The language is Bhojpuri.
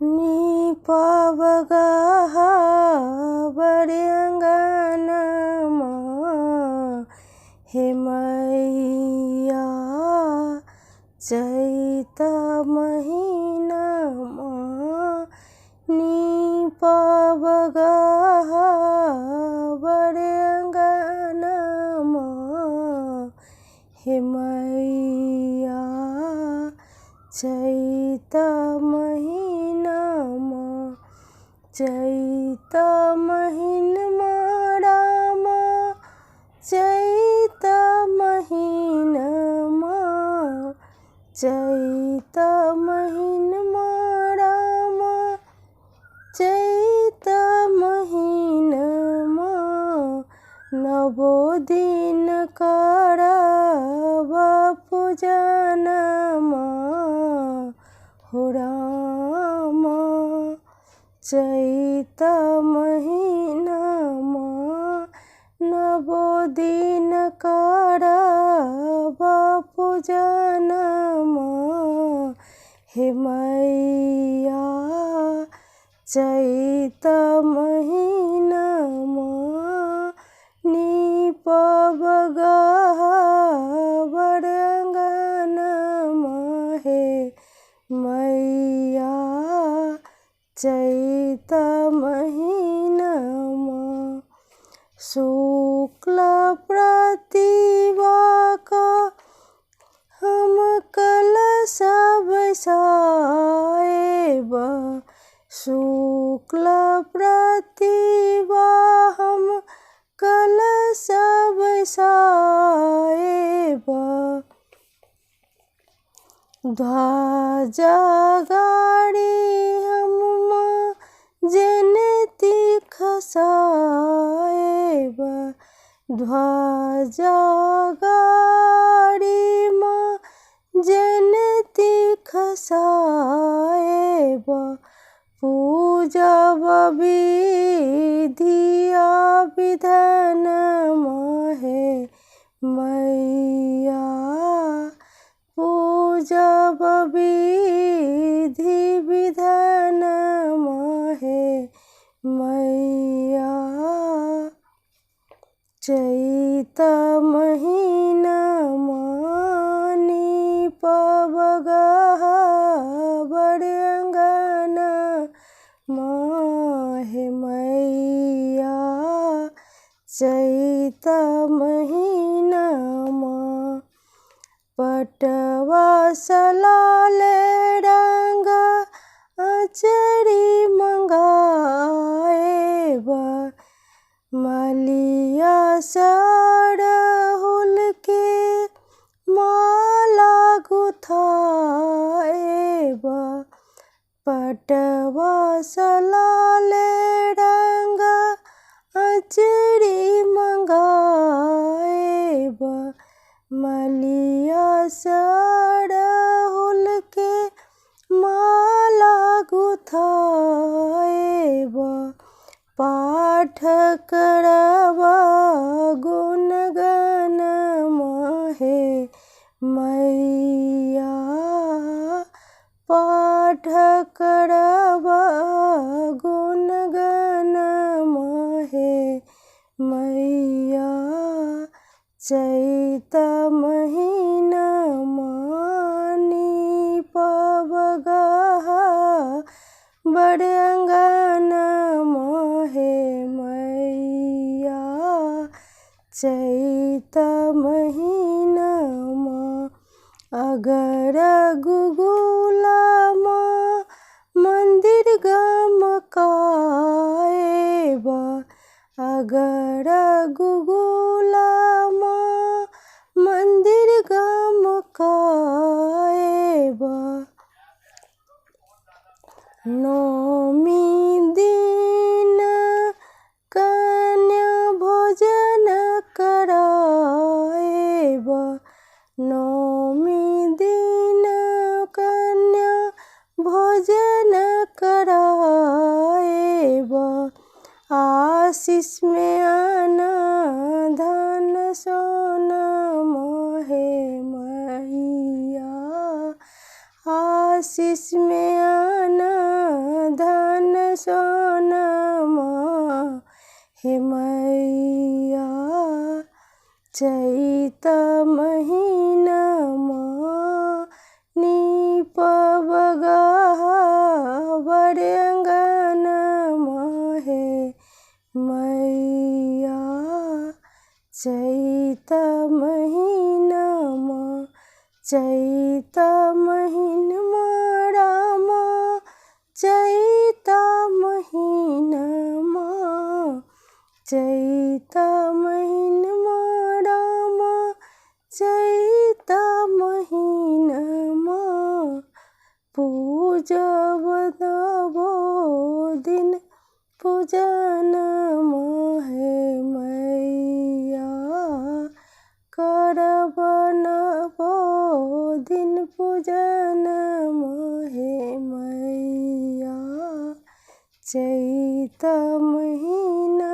निपवगः बड़ंगनमा हे मैया चैत महीनमा निपवगः बड़ंगनमा हे मैया चैत महीनमा चैत महीनमा राम चैत महीनमा चैत महीनमा राम चैत महीनमा नवो दिन करब पूजनमा हो राम चैत महीनमा नवो दिन करब पूजनमा हे मैया चैत महीनमा निपवगः बड़ंगनमा हे मैया चैत महीनमा शुक्ल प्रतिभाक हम कलश बैसाएब शुक्ल प्रतिभा हम कलश बैसाएब ध्वजा गाड़ी हम जयंती खसाएब ध्वजा गाड़ी माँ जयंती खसाएब पूजब विधिया विधानमा हे मैया पूजब विधि विधानमा हे मैया चैत महीनमा निपवगः बड़ंगनमा हे मैया चैत महीनमा पटवा सलाल रंग आचरी मंगाएब मालिया सरहुल के माला गुथाएब पटवा सलाल रंग आचरी मंगाएब मालिया सरहुल के माला गुथाएब पाठ करब गुणगनमा हे मैया पाठ करब गुणगनमा हे मैया चैत महीनमा निपवगः बड़ंगनमा हे मैया चैत महीनमा अगर गुगुलमा मंदिर गमकाएब अगर गुगुलमा मंदिर गमकाएब नौमी दिन कन्या भोजन कराएब नौमी दिन कन्या भोजन कराएब आशीष में आना धन सोना मोहे मैया आशीष में आना सोनमा हे मैया चैत महीनमा नीप बगहा बड़े अंगनमा हे मैया चैत महीनमा चैत महीनमा रामा चैत महीनमा चैत महीनमा रामा चैत महीनमा पूजब नवो दिन पूजनमा हे मैया करब नवो दिन पूजनमा हे मैया चैत महीना